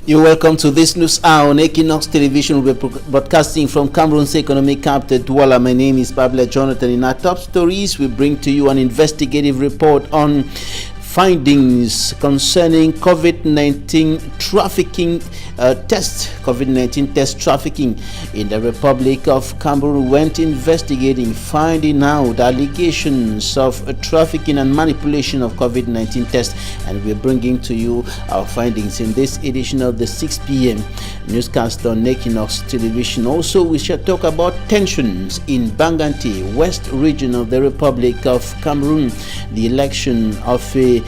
You're welcome to this news hour on Equinoxe Television. We're broadcasting from Cameroon's economic capital, Douala. My name is Pablo Jonathan. In our top stories, we bring to you an investigative report on findings concerning COVID-19 trafficking COVID-19 test trafficking in the Republic of Cameroon. Went investigating, finding out allegations of trafficking and manipulation of COVID-19 tests, and we're bringing to you our findings in this edition of the 6 p.m. newscast on Equinoxe Television. Also, we shall talk about tensions in Banganti, west region of the Republic of Cameroon. The election of a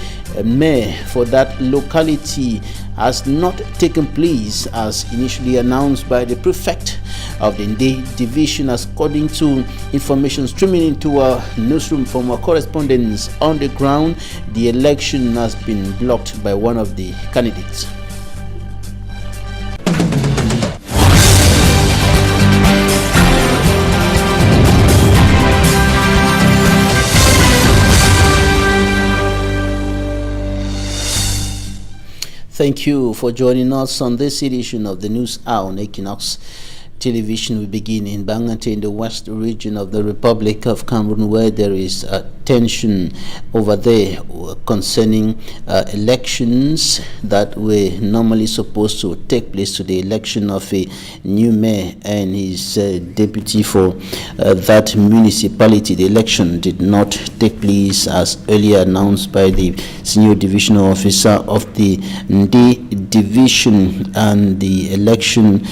mayor for that locality has not taken place as initially announced by the prefect of the Ndé division, according to information streaming into our newsroom from our correspondents on the ground. The election has been blocked by one of the candidates. Thank you for joining us on this edition of the News Hour on Equinoxe Television. We begin in Banganti, in the west region of the Republic of Cameroon, where there is tension over there concerning elections that were normally supposed to take place, to the election of a new mayor and his deputy for that municipality. The election did not take place as earlier announced by the senior divisional officer of the Ndé division, and the election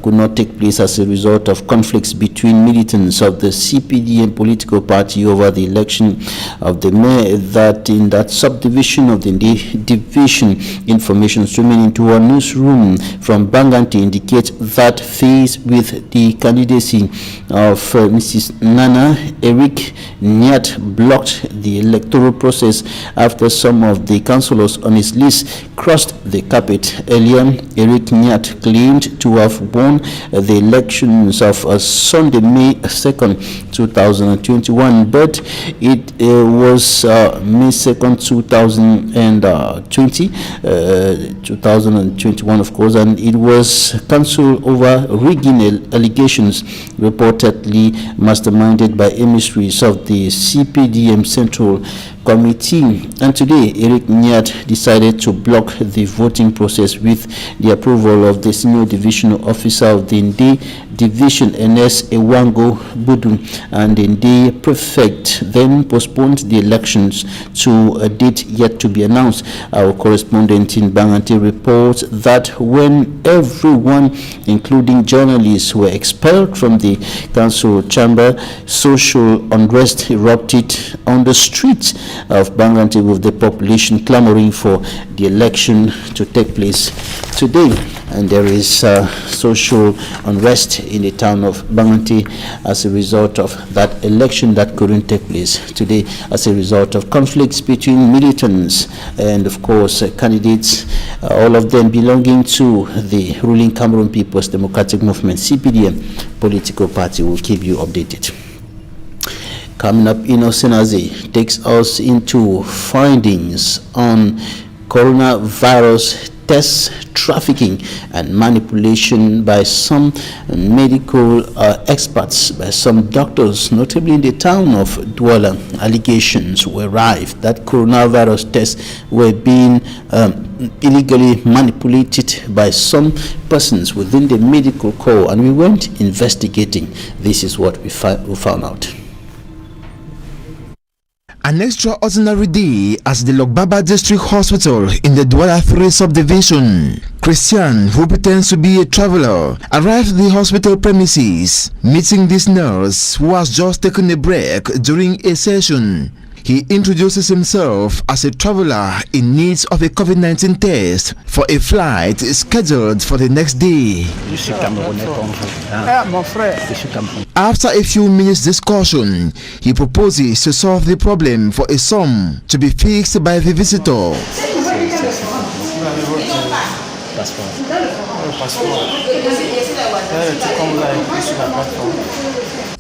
could not take place as a result of conflicts between militants of the CPDM political party over the election of the mayor. That in that subdivision of the Ndé division, information streaming into our newsroom from Banganti indicates that faced with the candidacy of Mrs. Nana, Eric Nyat blocked the electoral process after some of the councillors on his list crossed the carpet. Earlier, Eric Nyat claimed to have won the elections of Sunday, May 2nd, 2021, but it was May 2nd, 2021, of course, and it was cancelled over rigging allegations reportedly masterminded by emissaries of the CPDM Central Committee. And today, Eric Nyat decided to block the voting process with the approval of the senior divisional officer of the Ndé division, NS Ewango Budu, and the Ndé prefect then postponed the elections to a date yet to be announced. Our correspondent in Banganti reports that when everyone, including journalists, were expelled from the council chamber, social unrest erupted on the streets of Banganti, with the population clamoring for the election to take place today. And there is social unrest in the town of Banganti as a result of that election that couldn't take place today, as a result of conflicts between militants and, of course, candidates, all of them belonging to the ruling Cameroon People's Democratic Movement, CPDM political party. Will keep you updated. Coming up, Innocent takes us into findings on coronavirus test trafficking and manipulation by some medical experts, by some doctors, notably in the town of Douala. Allegations were arrived that coronavirus tests were being illegally manipulated by some persons within the medical corps, and we went investigating. This is what we found out. An extraordinary day at the Logbaba District Hospital in the Douala 3 subdivision. Christian, who pretends to be a traveler, arrived at the hospital premises, meeting this nurse who has just taken a break during a session. He introduces himself as a traveler in need of a COVID-19 test for a flight scheduled for the next day. After a few minutes discussion, he proposes to solve the problem for a sum to be fixed by the visitor.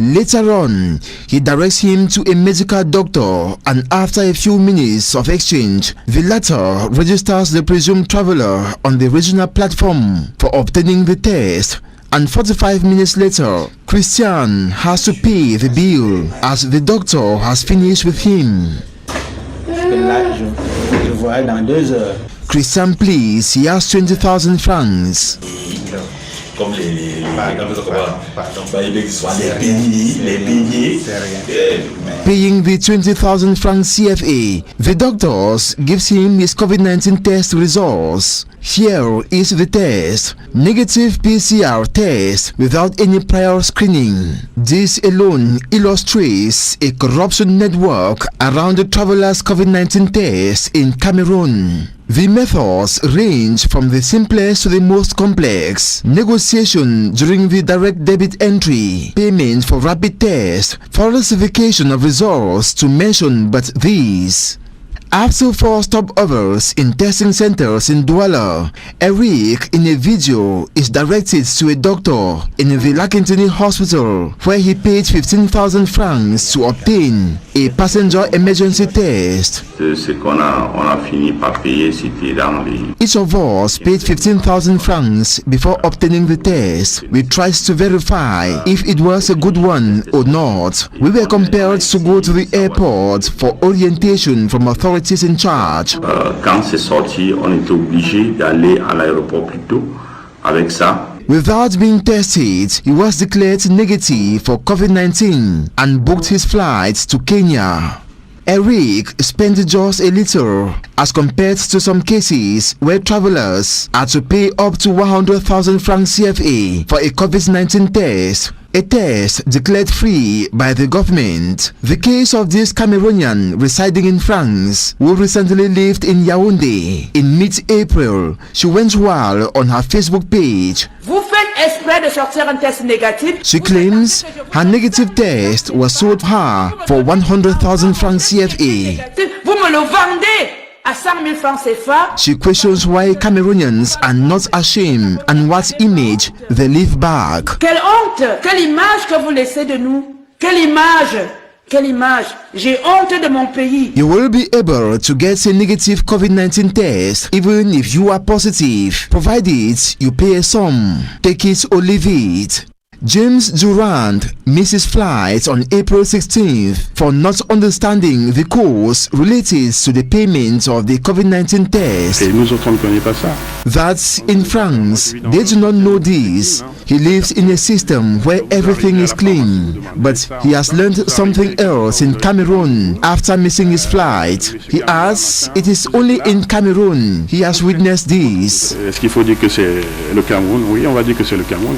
Later on, he directs him to a medical doctor, and after a few minutes of exchange, the latter registers the presumed traveler on the regional platform for obtaining the test. And 45 minutes later, Christian has to pay the bill as the doctor has finished with him. Christian please, he has 20,000 francs. Paying the 20,000 francs CFA, the doctors gives him his COVID-19 test results. Here is the test. Negative PCR test without any prior screening. This alone illustrates a corruption network around the travelers' COVID-19 test in Cameroon. The methods range from the simplest to the most complex. Negotiation during the direct debit entry, payment for rapid test, falsification of results to mention but these. After 4 stopovers in testing centers in Douala, Eric in a video is directed to a doctor in the Lakentini hospital where he paid 15,000 francs to obtain a passenger emergency test. Each of us paid 15,000 francs before obtaining the test. We tried to verify if it was a good one or not. We were compelled to go to the airport for orientation from authorities in charge. Quand c'est sorti, on était obligé d'aller à l'aéroport plus tôt avec ça. Without being tested, he was declared negative for COVID-19 and booked his flight to Kenya. Eric spent just a little as compared to some cases where travelers had to pay up to 100,000 francs CFA for a COVID-19 test, a test declared free by the government. The case of this Cameroonian residing in France who recently lived in Yaoundé in mid-April, she went wild on her Facebook page. Vous faites exprès de sortir un test négatif. She claims her negative test was sold her for 100,000 francs CFA. Vous me le vendez à 100,000 francs CFA. She questions why Cameroonians are not ashamed and what image they leave back. Quelle honte! Quelle image que vous laissez de nous! Quelle image! Quelle image! J'ai honte de mon pays. You will be able to get a negative COVID-19 test even if you are positive, provided you pay a sum. Take it or leave it. James Durand misses flight on April 16th for not understanding the course related to the payment of the COVID-19 test. Et nous autres, on ne connaît pas ça. That's in France. They do not know this. He lives in a system where everything is clean, but he has learned something else in Cameroon after missing his flight. He adds it is only in Cameroon he has witnessed this. Est-ce qu'il faut dire que c'est le Cameroun? Oui, on va dire que c'est le Cameroun.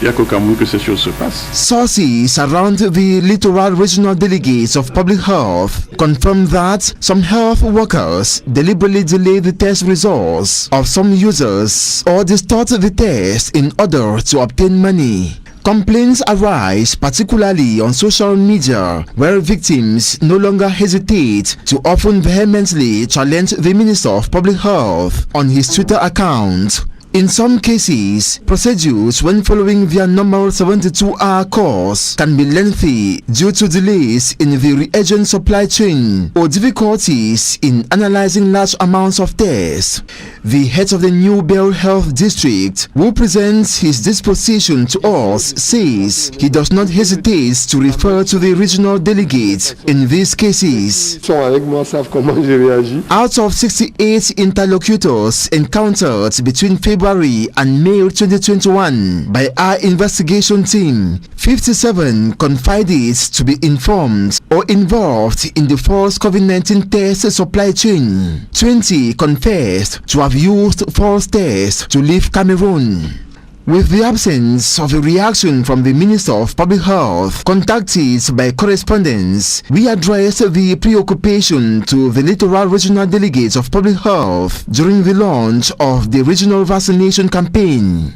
Il n'y a qu'au Cameroun que ces choses se passent. Sources around the littoral regional delegates of public health confirm that some health workers deliberately delay the test results of some users or distort the test in order to obtain money. Complaints arise particularly on social media, where victims no longer hesitate to often vehemently challenge the Minister of Public Health on his Twitter account. In some cases, procedures when following their normal 72-hour course can be lengthy due to delays in the reagent supply chain or difficulties in analyzing large amounts of tests. The head of the New Bell Health District, who presents his disposition to us, says he does not hesitate to refer to the regional delegate in these cases. Out of 68 interlocutors encountered between February and May 2021 by our investigation team, 57 confided to be informed or involved in the false COVID-19 test supply chain. 20 confessed to have used false tests to leave Cameroon. With the absence of a reaction from the Minister of Public Health contacted by correspondence, we addressed the preoccupation to the littoral regional delegates of public health during the launch of the regional vaccination campaign.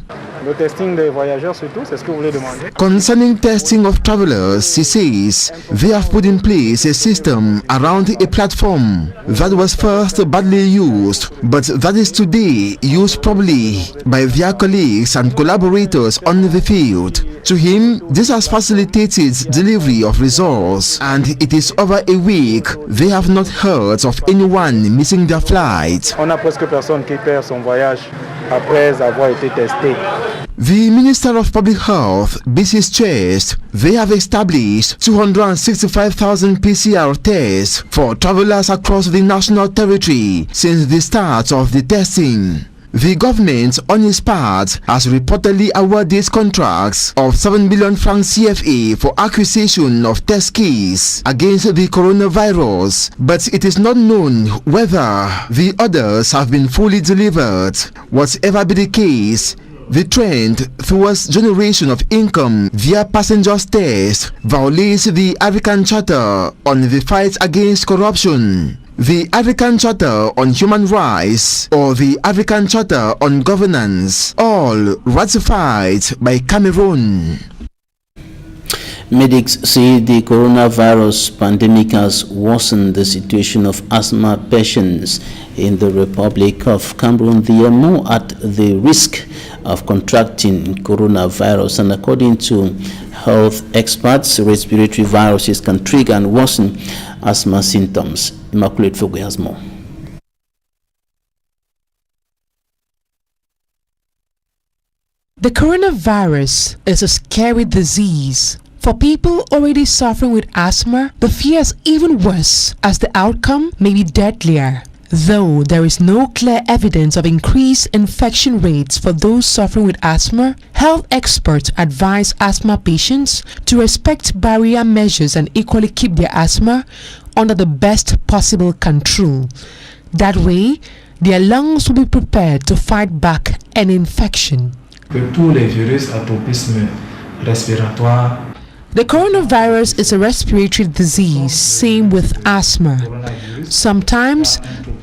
Le testing des voyageurs surtout, c'est ce que vous voulez demander. Concerning testing of travelers, he says they have put in place a system around a platform that was first badly used, but that is today used properly by their colleagues and collaborators on the field. To him, this has facilitated delivery of results, and it is over a week they have not heard of anyone missing their flight. On a presque personne qui perd son voyage après avoir été testé. The Minister of Public Health beats his chest. They have established 265,000 PCR tests for travelers across the national territory since the start of the testing. The government, on its part, has reportedly awarded contracts of 7 billion francs CFA for acquisition of test kits against the coronavirus, but it is not known whether the orders have been fully delivered. Whatever be the case, the trend towards generation of income via passengers test violates the African Charter on the fight against corruption, the African Charter on Human Rights, or the African Charter on Governance, all ratified by Cameroon. Medics say the coronavirus pandemic has worsened the situation of asthma patients in the Republic of Cameroon. They are more at the risk of contracting coronavirus, and according to health experts, respiratory viruses can trigger and worsen asthma symptoms. Immaculate Fogwe has more. The coronavirus is a scary disease. For people already suffering with asthma, the fear is even worse, as the outcome may be deadlier. Though there is no clear evidence of increased infection rates for those suffering with asthma, health experts advise asthma patients to respect barrier measures and equally keep their asthma under the best possible control. That way, their lungs will be prepared to fight back an infection. The coronavirus is a respiratory disease, same with asthma. Sometimes,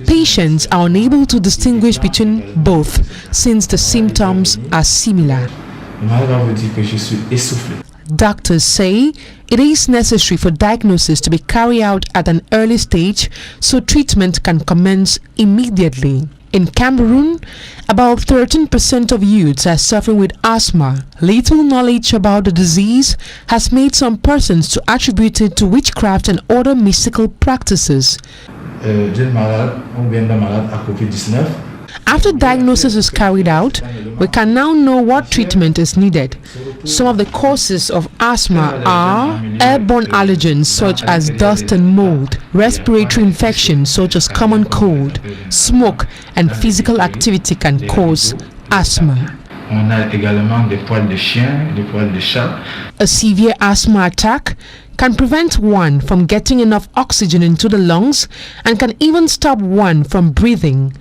patients are unable to distinguish between both since the symptoms are similar. Doctors say it is necessary for diagnosis to be carried out at an early stage so treatment can commence immediately. In Cameroon, about 13% of youths are suffering with asthma. Little knowledge about the disease has made some persons to attribute it to witchcraft and other mystical practices. After diagnosis is carried out, we can now know what treatment is needed. Some of the causes of asthma are airborne allergens such as dust and mold, respiratory infections such as common cold, smoke, and physical activity can cause asthma. A severe asthma attack can prevent one from getting enough oxygen into the lungs and can even stop one from breathing.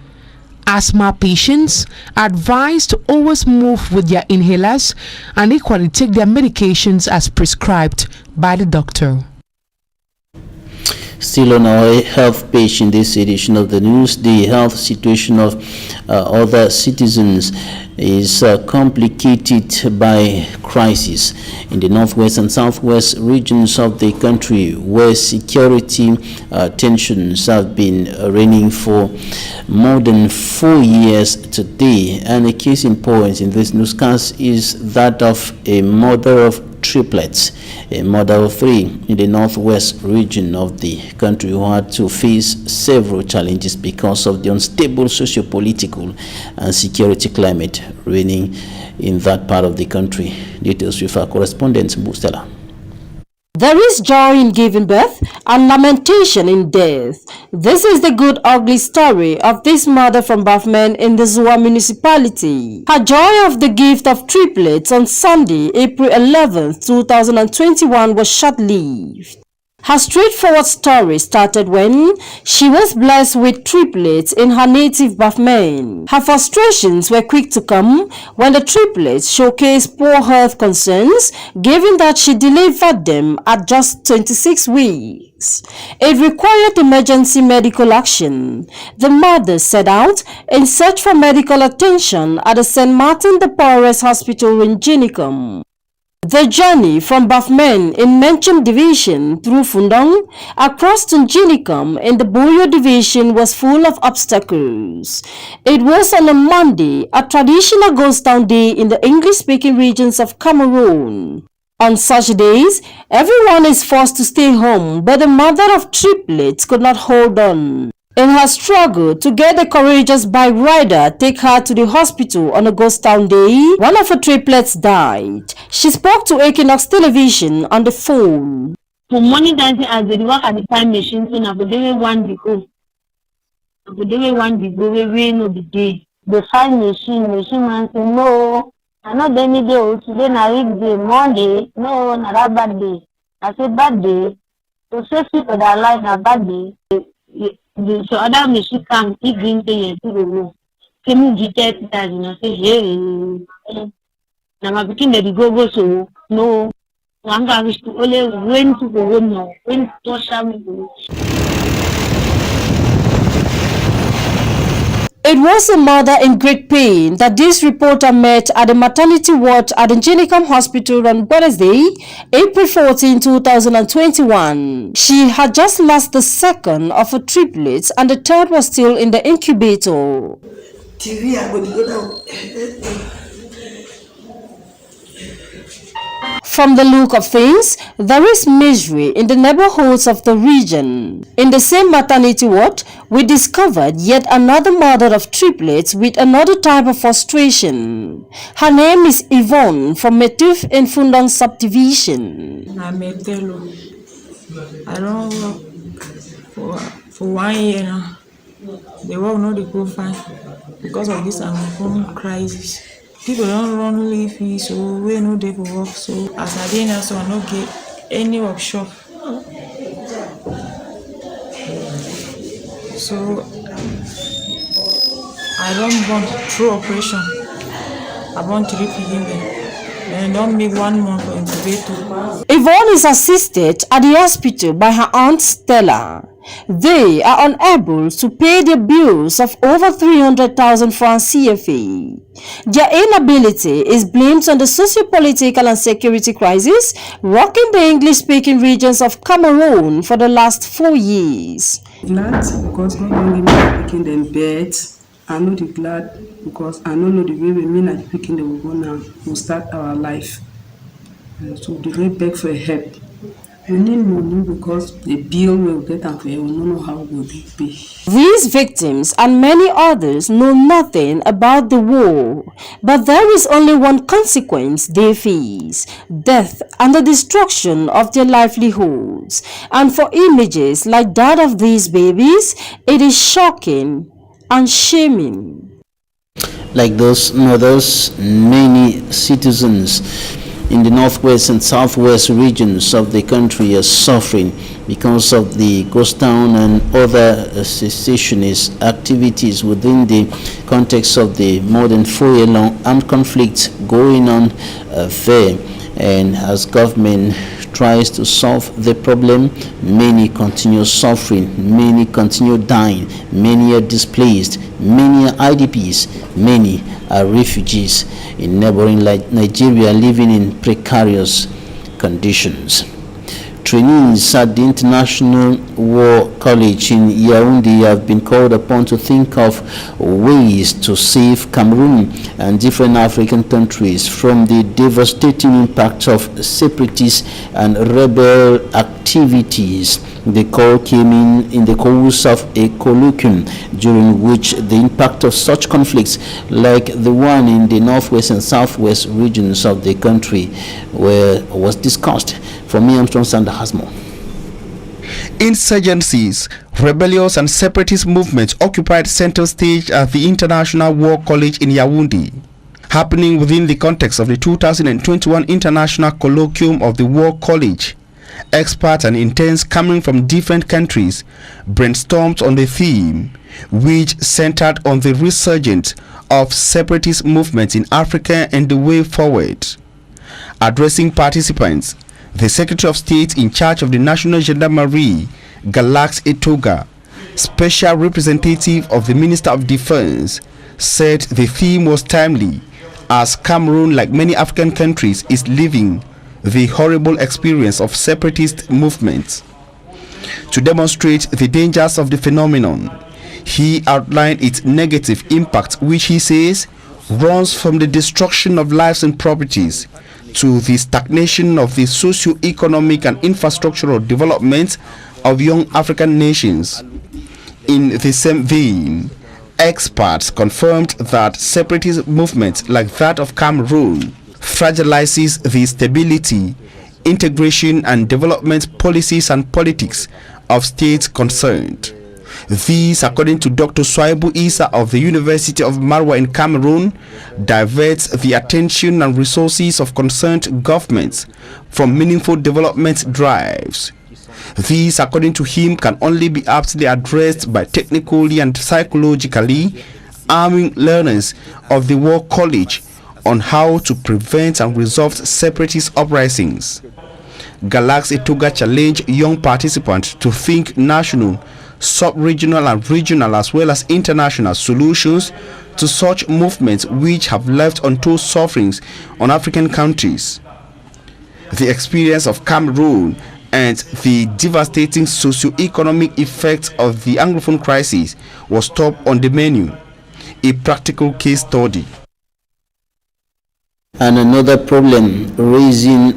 Asthma patients are advised to always move with their inhalers and equally take their medications as prescribed by the doctor. Still on our health page in this edition of the news, the health situation of other citizens is complicated by crisis in the northwest and southwest regions of the country, where security tensions have been reigning for more than 4 years today. And a case in point in this newscast is that of a mother of triplets, a mother of 3 in the northwest region of the country, who had to face several challenges because of the unstable socio-political and security climate reigning in that part of the country. Details with our correspondent Bustela. There is joy in giving birth and lamentation in death. This is the good ugly story of this mother from Bafmen in the Zua municipality. Her joy of the gift of triplets on Sunday, April 11, 2021 was short-lived. Her straightforward story started when she was blessed with triplets in her native Bafmen. Her frustrations were quick to come when the triplets showcased poor health concerns, given that she delivered them at just 26 weeks. It required emergency medical action. The mother set out in search for medical attention at the St. Martin de Porres Hospital in Ginicum. The journey from Bafmen in Menchum Division through Fundong across Tunjinicum in the Boyo Division was full of obstacles. It was on a Monday, a traditional ghost town day in the English-speaking regions of Cameroon. On such days, everyone is forced to stay home, but the mother of triplets could not hold on. In her struggle to get the courageous bike rider take her to the hospital on a ghost town day, one of her triplets died. She spoke to Équinoxe Television on the phone. For money dancing as they work at the time machine, so now they want to go. They want to go, we know the day. The find machine man say, no, I know they need day, today na weekday, Monday, no, not that bad day. I say bad day, to save people that are alive na bad day. So other machine come, he bring the to the room. Can you get it as you say, hey, now I'm beginning to go so, no, I'm going to only when to go now, when to go. It was a mother in great pain that this reporter met at the maternity ward at the Tunjinicum Hospital on Wednesday, April 14, 2021. She had just lost the second of her triplets and the third was still in the incubator. TV, I'm going to go down. From the look of things, there is misery in the neighborhoods of the region. In the same maternity ward, we discovered yet another mother of triplets with another type of frustration. Her name is Yvonne from Metuf in Fundong subdivision. I'm a fellow. I don't work for 1 year now. The work not go fine because of this home crisis. People don't run leafy, so we no dey for work. So as I dey now, so I no get any workshop. So I don't born through operation. I born 3 picking them. And don't make 1 month for incubator. Yvonne is assisted at the hospital by her aunt Stella. They are unable to pay their bills of over 300,000 francs CFA. Their inability is blamed on the socio-political and security crisis rocking the English-speaking regions of Cameroon for the last 4 years. Glad because God don't give me picking them bed. I know the glad because I don't know the way we mean at picking them will go now. We'll start our life. So they don't beg for help. We need money because the bill will get and we don't know how we'll be paid. These victims and many others know nothing about the war, but there is only one consequence they face: death and the destruction of their livelihoods. And for images like that of these babies, it is shocking and shaming. Like those mothers, many citizens in the northwest and southwest regions of the country are suffering because of the ghost town and other secessionist activities within the context of the more than 4-year-long armed conflict going on there. And as government tries to solve the problem, many continue suffering, many continue dying, many are displaced, many are IDPs, many are refugees in neighboring Nigeria living in precarious conditions. Trainees at the International War College in Yaoundé have been called upon to think of ways to save Cameroon and different African countries from the devastating impact of separatist and rebel activities. The call came in the course of a colloquium during which the impact of such conflicts like the one in the northwest and southwest regions of the country was discussed. For me, Armstrong Sander has more. Insurgencies, rebellious and separatist movements occupied center stage at the International War College in Yaoundé. Happening within the context of the 2021 International Colloquium of the War College, experts and interns coming from different countries brainstormed on the theme, which centered on the resurgence of separatist movements in Africa and the way forward. Addressing participants, the Secretary of State in charge of the National Gendarmerie, Galax Etoga, special representative of the Minister of Defense, said the theme was timely as Cameroon, like many African countries, is living the horrible experience of separatist movements. To demonstrate the dangers of the phenomenon, he outlined its negative impact, which he says runs from the destruction of lives and properties to the stagnation of the socio-economic and infrastructural development of young African nations. In the same vein, experts confirmed that separatist movements like that of Cameroon fragilizes the stability, integration and development policies and politics of states concerned. These, according to Dr. Swaibu Isa of the University of Marwa in Cameroon, diverts the attention and resources of concerned governments from meaningful development drives. These, according to him, can only be aptly addressed by technically and psychologically arming learners of the War College on how to prevent and resolve separatist uprisings. Galax Etuga challenged young participants to think national, sub-regional and regional as well as international solutions to such movements which have left untold sufferings on African countries. The experience of Cameroon and the devastating socio-economic effects of the Anglophone crisis was top on the menu, a practical case study. And another problem raising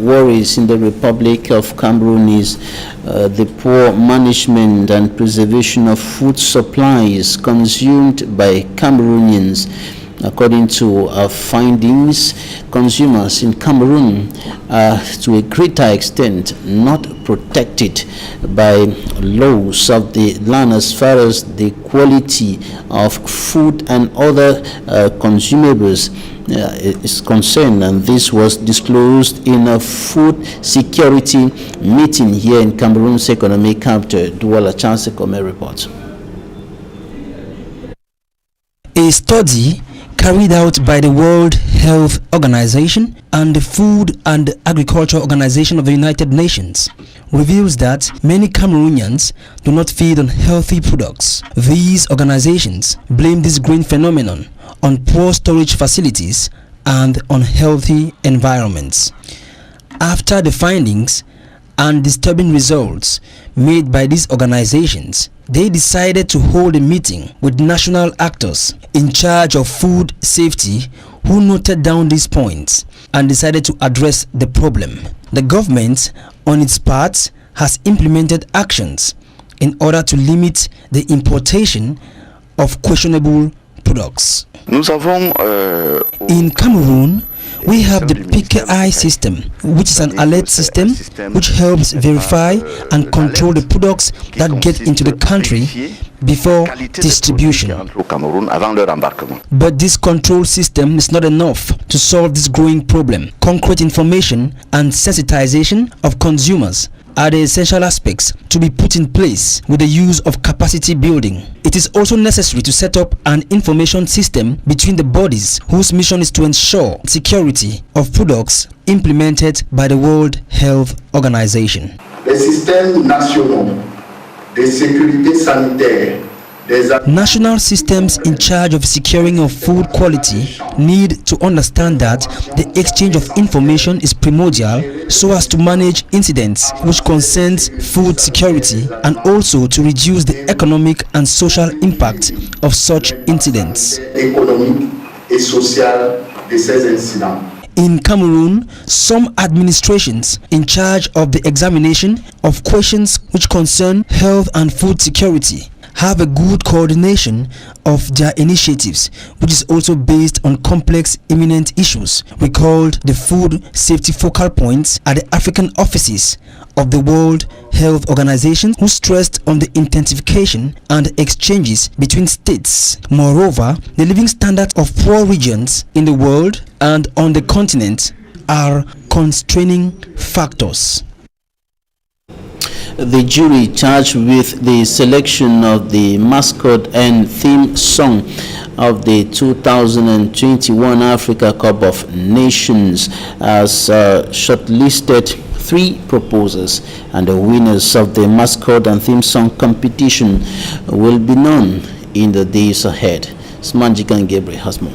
worries in the Republic of Cameroon is the poor management and preservation of food supplies consumed by Cameroonians. According to findings, consumers in Cameroon are to a greater extent not protected by laws of the land as far as the quality of food and other consumables is concerned, and this was disclosed in a food security meeting here in Cameroon's economic capital. Douala Chansekome reports. A study carried out by the World Health Organization and the Food and Agriculture Organization of the United Nations reveals that many Cameroonians do not feed on healthy products. These organizations blame this growing phenomenon on poor storage facilities and unhealthy environments. After the findings and disturbing results made by these organizations, they decided to hold a meeting with national actors in charge of food safety who noted down these points and decided to address the problem. The government, on its part, has implemented actions in order to limit the importation of questionable products. In Cameroon, we have the PKI system, which is an alert system which helps verify and control the products that get into the country before distribution. But this control system is not enough to solve this growing problem. Concrete information and sensitization of consumers are the essential aspects to be put in place with the use of capacity building. It is also necessary to set up an information system between the bodies whose mission is to ensure security of products implemented by the World Health Organization. Les systèmes nationaux de sécurité sanitaire. National systems in charge of securing of food quality need to understand that the exchange of information is primordial so as to manage incidents which concerns food security and also to reduce the economic and social impact of such incidents. In Cameroon, some administrations in charge of the examination of questions which concern health and food security have a good coordination of their initiatives, which is also based on complex imminent issues. We called the food safety focal points at the African offices of the World Health Organization, who stressed on the intensification and exchanges between states. Moreover, the living standards of poor regions in the world and on the continent are constraining factors. The jury charged with the selection of the mascot and theme song of the 2021 Africa Cup of Nations has shortlisted 3 proposals, and the winners of the mascot and theme song competition will be known in the days ahead. Smanjikan Gabriel has more.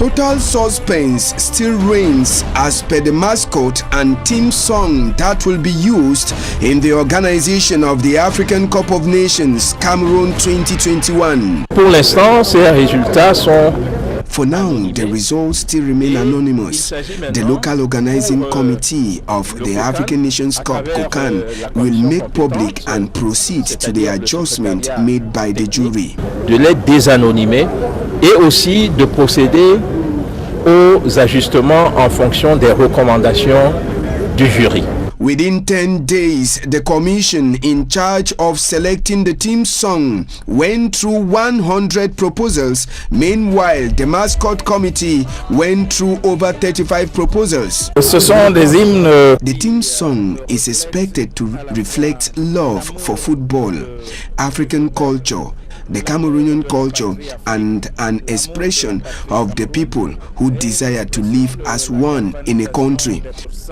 Total suspense still reigns as per the mascot and team song that will be used in the organization of the African Cup of Nations Cameroon 2021. Pour l'instant, ces résultats sont For now, the results still remain anonymous. The local organizing committee of the African Nations Cup, COCAN, will make public and proceed to the adjustment made by the jury. De les désanonymer et aussi de procéder aux ajustements en fonction des recommandations du jury. Within 10 days, the commission in charge of selecting the team song went through 100 proposals. Meanwhile, the mascot committee went through over 35 proposals. Ce sont des hymnes. The team song is expected to reflect love for football, African culture, the Cameroonian culture, and an expression of the people who desire to live as one in a country.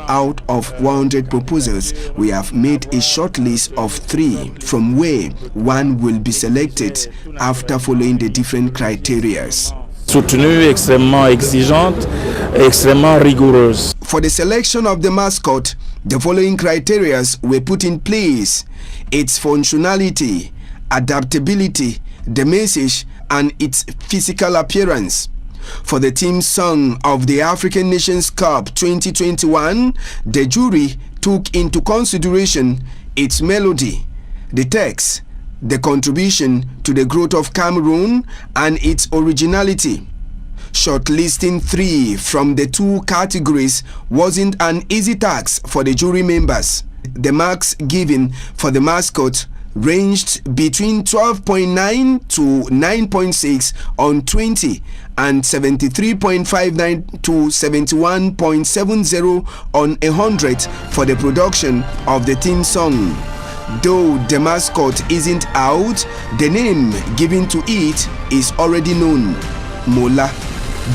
Out of 100 proposals, we have made a short list of 3, from where one will be selected after following the different criteria. Soutenue, extrêmement exigeante, extrêmement rigoureuse. For the selection of the mascot, the following criteria were put in place: its functionality, adaptability, the message, and its physical appearance. For the team song of the African Nations Cup 2021, the jury took into consideration its melody, the text, the contribution to the growth of Cameroon, and its originality. Shortlisting 3 from the 2 categories wasn't an easy task for the jury members. The marks given for the mascot ranged between 12.9 to 9.6 on 20 and 73.59 to 71.70 on 100 for the production of the theme song. Though the mascot isn't out, the name given to it is already known: Mola.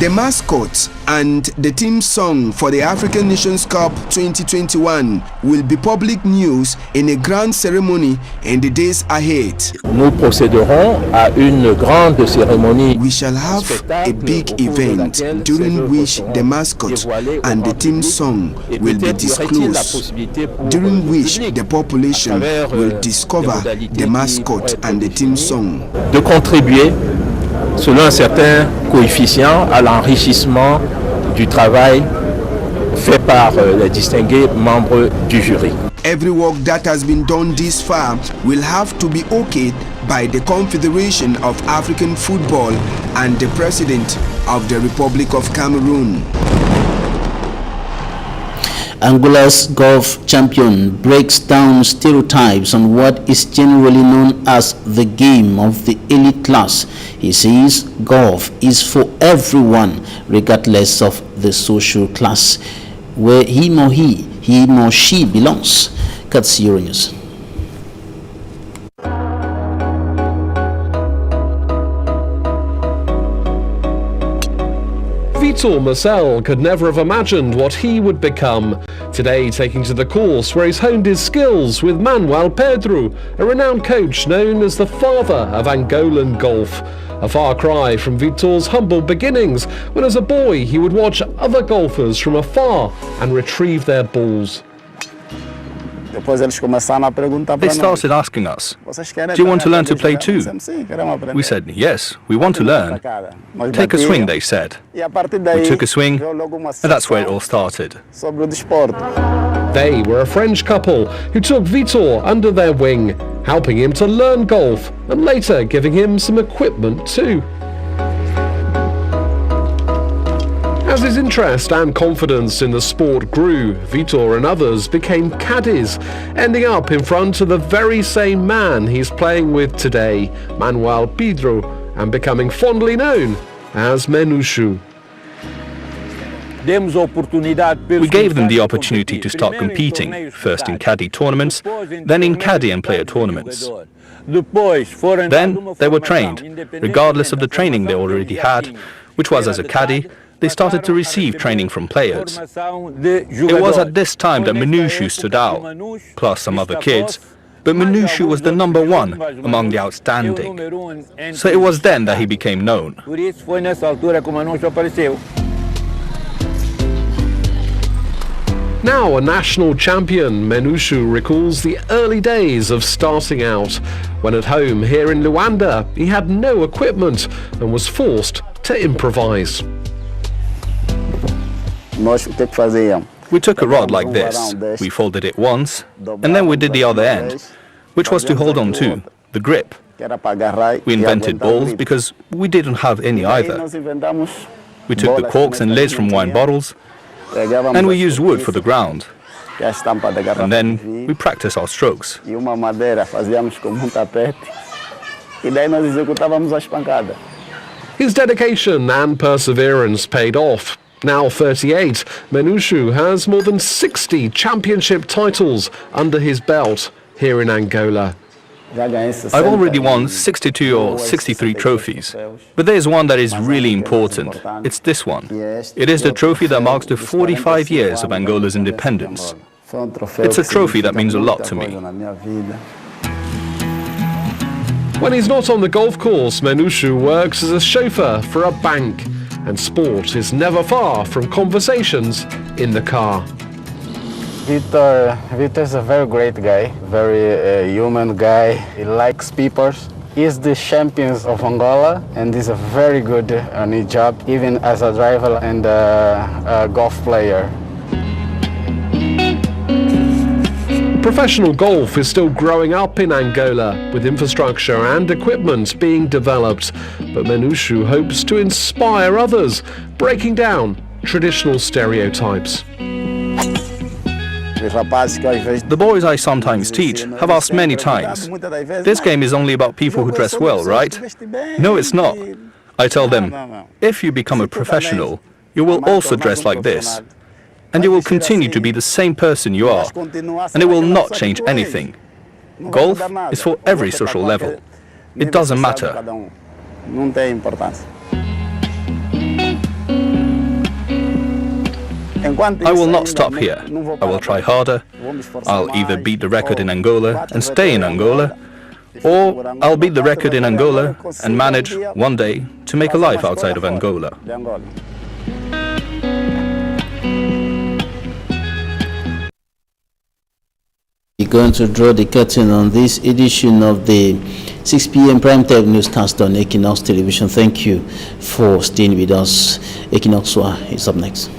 The mascot and the team song for the African Nations Cup 2021 will be public news in a grand ceremony in the days ahead. Nous procéderons à une grande cérémonie. We shall have a big event during which the mascot and the team song will be disclosed, during which the population will discover the mascot and the team song. De contribuer selon un certain coefficient à l'enrichissement du travail fait par les distingués membres du jury. Every work that has been done this far will have to be okayed by the Confederation of African Football and the President of the Republic of Cameroon. Angola's golf champion breaks down stereotypes on what is generally known as the game of the elite class. He says golf is for everyone, regardless of the social class where him or she belongs. Katsiro News. Vitor Marcel could never have imagined what he would become. Today, taking to the course where he's honed his skills with Manuel Pedro, a renowned coach known as the father of Angolan golf. A far cry from Vitor's humble beginnings, when as a boy he would watch other golfers from afar and retrieve their balls. They started asking us, "Do you want to learn to play too?" We said, "Yes, we want to learn." "Take a swing," they said. We took a swing, and that's where it all started. They were a French couple who took Vitor under their wing, helping him to learn golf and later giving him some equipment too. As his interest and confidence in the sport grew, Vitor and others became caddies, ending up in front of the very same man he's playing with today, Manuel Pedro, and becoming fondly known as Menushu. We gave them the opportunity to start competing, first in caddy tournaments, then in caddy and player tournaments. Then they were trained, regardless of the training they already had, which was as a caddy. They started to receive training from players. It was at this time that Menushu stood out, plus some other kids, but Manushu was the #1 among the outstanding. So it was then that he became known. Now a national champion, Manushu recalls the early days of starting out. When at home here in Luanda, he had no equipment and was forced to improvise. We took a rod like this, we folded it once, and then we did the other end, which was to hold on to, the grip. We invented balls because we didn't have any either. We took the corks and lids from wine bottles, and we used wood for the ground. And then we practiced our strokes. His dedication and perseverance paid off. Now 38, Manushu has more than 60 championship titles under his belt here in Angola. I've already won 62 or 63 trophies, but there's one that is really important. It's this one. It is the trophy that marks the 45 years of Angola's independence. It's a trophy that means a lot to me. When he's not on the golf course, Manushu works as a chauffeur for a bank, and sport is never far from conversations in the car. Victor is a very great guy, very human guy. He likes people. He's the champion of Angola and he's a very good on his job, even as a driver and a golf player. Professional golf is still growing up in Angola, with infrastructure and equipment being developed. But Manushu hopes to inspire others, breaking down traditional stereotypes. The boys I sometimes teach have asked many times, this game is only about people who dress well, right? No, it's not. I tell them, if you become a professional, you will also dress like this. And you will continue to be the same person you are, and it will not change anything. Golf is for every social level. It doesn't matter. I will not stop here. I will try harder. I'll either beat the record in Angola and stay in Angola, or I'll beat the record in Angola and manage, one day, to make a life outside of Angola. We're going to draw the curtain on this edition of the 6 p.m. primetime newscast on Equinoxe Television. Thank you for staying with us. Equinoxe is up next.